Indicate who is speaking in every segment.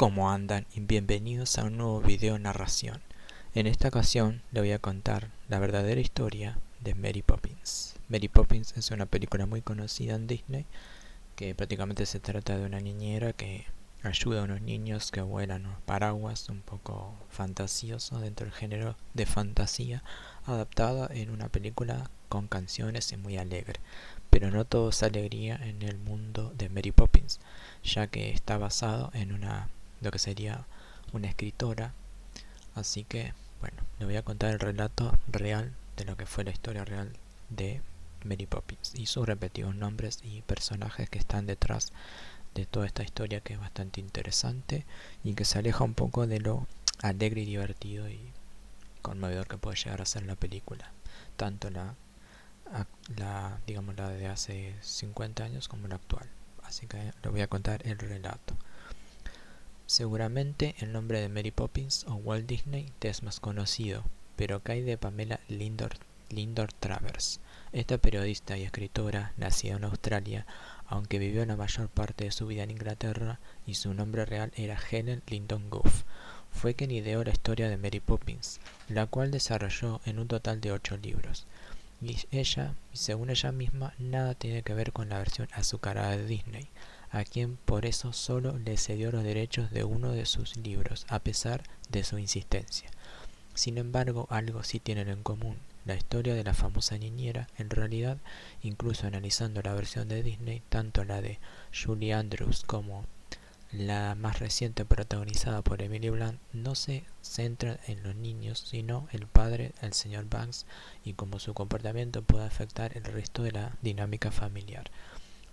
Speaker 1: ¿Cómo andan? Y bienvenidos a un nuevo video narración. En esta ocasión le voy a contar la verdadera historia de Mary Poppins. Mary Poppins es una película muy conocida en Disney que prácticamente se trata de una niñera que ayuda a unos niños que vuelan unos paraguas, un poco fantasioso dentro del género de fantasía, adaptada en una película con canciones y muy alegre. Pero no todo es alegría en el mundo de Mary Poppins, ya que está basado en lo que sería una escritora. Así que, bueno, le voy a contar el relato real de lo que fue la historia real de Mary Poppins y sus repetidos nombres y personajes que están detrás de toda esta historia, que es bastante interesante y que se aleja un poco de lo alegre y divertido y conmovedor que puede llegar a ser la película, tanto digamos la de hace 50 años como la actual. Así que le voy a contar el relato. Seguramente el nombre de Mary Poppins o Walt Disney te es más conocido, pero ¿qué hay de Pamela Lindor Travers? Esta periodista y escritora, nacida en Australia, aunque vivió la mayor parte de su vida en Inglaterra y su nombre real era Helen Lyndon Goof, fue quien ideó la historia de Mary Poppins, la cual desarrolló en un total de 8 libros. Y según ella misma, nada tiene que ver con la versión azucarada de Disney, a quien por eso solo le cedió los derechos de uno de sus libros, a pesar de su insistencia. Sin embargo, algo sí tienen en común: la historia de la famosa niñera. En realidad, incluso analizando la versión de Disney, tanto la de Julie Andrews como la más reciente, protagonizada por Emily Blunt, no se centra en los niños, sino el padre, el señor Banks, y cómo su comportamiento puede afectar el resto de la dinámica familiar.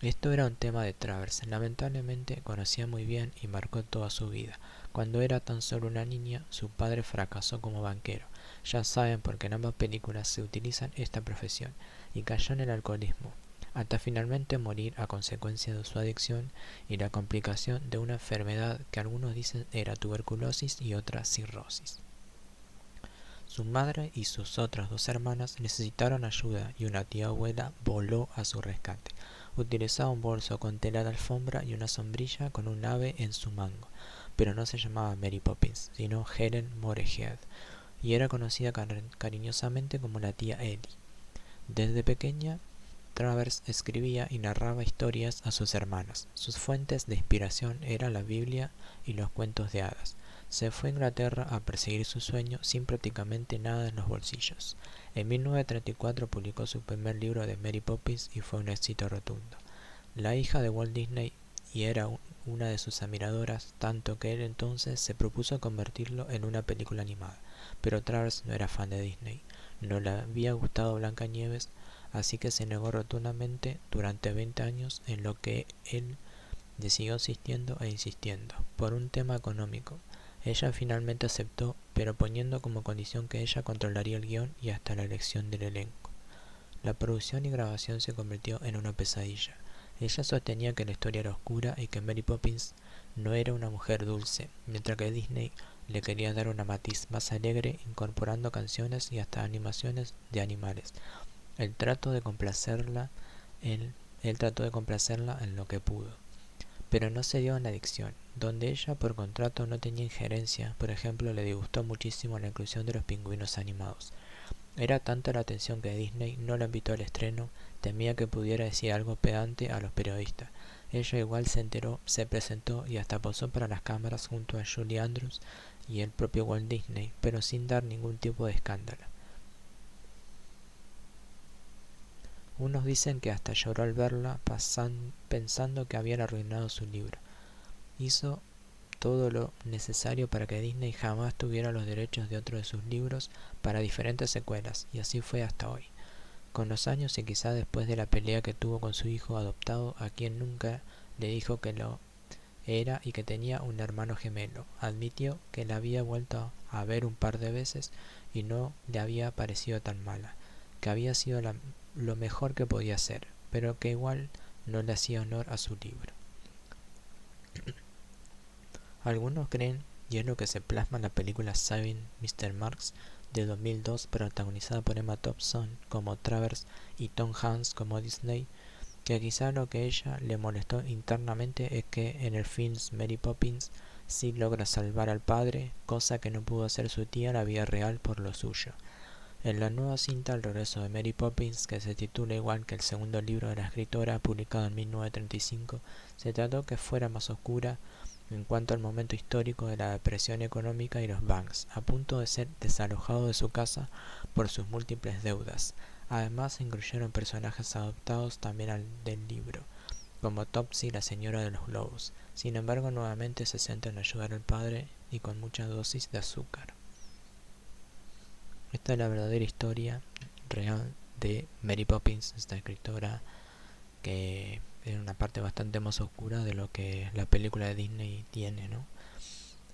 Speaker 1: Esto era un tema de Travers. Lamentablemente conocía muy bien y marcó toda su vida. Cuando era tan solo una niña, su padre fracasó como banquero. Ya saben, porque en ambas películas se utilizan esta profesión, y cayó en el alcoholismo, hasta finalmente morir a consecuencia de su adicción y la complicación de una enfermedad que algunos dicen era tuberculosis y otra cirrosis. Su madre y sus otras dos hermanas necesitaron ayuda y una tía abuela voló a su rescate. Utilizaba un bolso con tela de alfombra y una sombrilla con un ave en su mango, pero no se llamaba Mary Poppins, sino Helen Morehead, y era conocida cariñosamente como la tía Ellie. Desde pequeña, Travers escribía y narraba historias a sus hermanas. Sus fuentes de inspiración eran la Biblia y los cuentos de hadas. Se fue a Inglaterra a perseguir su sueño sin prácticamente nada en los bolsillos. En 1934 publicó su primer libro de Mary Poppins y fue un éxito rotundo. La hija de Walt Disney y era una de sus admiradoras, tanto que él entonces se propuso convertirlo en una película animada. Pero Travers no era fan de Disney. No le había gustado Blancanieves, así que se negó rotundamente durante 20 años, en lo que él le siguió insistiendo e insistiendo, por un tema económico. Ella finalmente aceptó, pero poniendo como condición que ella controlaría el guión y hasta la elección del elenco. La producción y grabación se convirtió en una pesadilla. Ella sostenía que la historia era oscura y que Mary Poppins no era una mujer dulce, mientras que Disney le quería dar una matiz más alegre, incorporando canciones y hasta animaciones de animales. Él trató de complacerla en lo que pudo, pero no se dio en la adicción, donde ella por contrato no tenía injerencia. Por ejemplo, le disgustó muchísimo la inclusión de los pingüinos animados. Era tanta la atención que Disney no la invitó al estreno, temía que pudiera decir algo pedante a los periodistas. Ella igual se enteró, se presentó y hasta posó para las cámaras junto a Julie Andrews y el propio Walt Disney, pero sin dar ningún tipo de escándalo. Unos dicen que hasta lloró al verla, pensando que habían arruinado su libro. Hizo todo lo necesario para que Disney jamás tuviera los derechos de otro de sus libros para diferentes secuelas, y así fue hasta hoy. Con los años y quizá después de la pelea que tuvo con su hijo adoptado, a quien nunca le dijo que lo era y que tenía un hermano gemelo, admitió que la había vuelto a ver un par de veces y no le había parecido tan mala, que había sido lo mejor que podía hacer, pero que igual no le hacía honor a su libro. Algunos creen, y es lo que se plasma en la película Saving Mr. Marks de 2002, protagonizada por Emma Thompson como Travers y Tom Hanks como Disney, que quizá lo que ella le molestó internamente es que en el film Mary Poppins Sid logra salvar al padre, cosa que no pudo hacer su tía en la vida real por lo suyo. En la nueva cinta El regreso de Mary Poppins, que se titula igual que el segundo libro de la escritora, publicado en 1935, se trató que fuera más oscura en cuanto al momento histórico de la depresión económica y los Banks, a punto de ser desalojado de su casa por sus múltiples deudas. Además, se incluyeron personajes adoptados también del libro, como Topsy, la señora de los globos. Sin embargo, nuevamente se centra en ayudar al padre y con mucha dosis de azúcar. Esta es la verdadera historia real de Mary Poppins, esta escritora que es una parte bastante más oscura de lo que la película de Disney tiene, ¿no?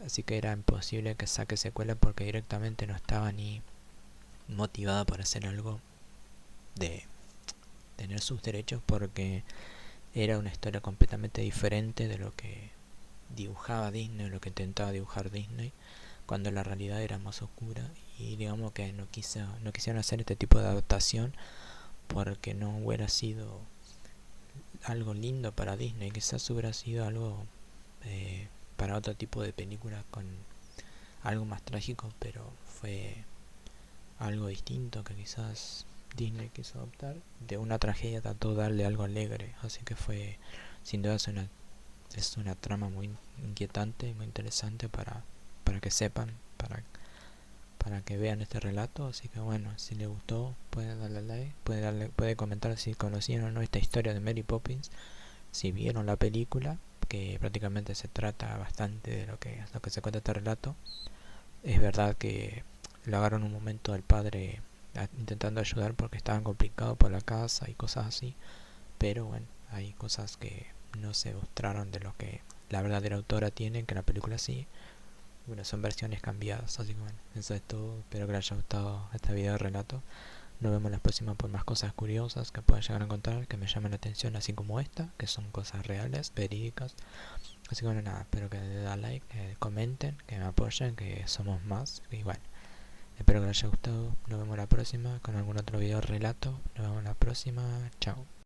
Speaker 1: Así que era imposible que saque secuela porque directamente no estaba ni motivada por hacer algo de tener sus derechos, porque era una historia completamente diferente de lo que dibujaba Disney, lo que intentaba dibujar Disney, cuando la realidad era más oscura. Y digamos que no quisieron hacer este tipo de adaptación porque no hubiera sido algo lindo para Disney, quizás hubiera sido algo para otro tipo de película con algo más trágico, pero fue algo distinto que quizás Disney quiso adoptar. De una tragedia trató de darle algo alegre, así que fue, sin duda es una trama muy inquietante, muy interesante para que sepan, para que vean este relato. Así que bueno, si les gustó pueden darle like, puede comentar si conocían o no esta historia de Mary Poppins, si vieron la película, que prácticamente se trata bastante de lo que se cuenta este relato. Es verdad que lo agarraron un momento al padre intentando ayudar porque estaban complicados por la casa y cosas así, pero bueno, hay cosas que no se mostraron de lo que la verdadera autora tiene, que la película sí. Bueno, son versiones cambiadas, así que bueno, eso es todo. Espero que les haya gustado este video de relato. Nos vemos la próxima por más cosas curiosas que puedan llegar a encontrar, que me llamen la atención, así como esta, que son cosas reales, verídicas. Así que bueno, nada, espero que le den like, comenten, que me apoyen, que somos más. Y bueno, espero que les haya gustado. Nos vemos la próxima con algún otro video de relato. Nos vemos la próxima. Chao.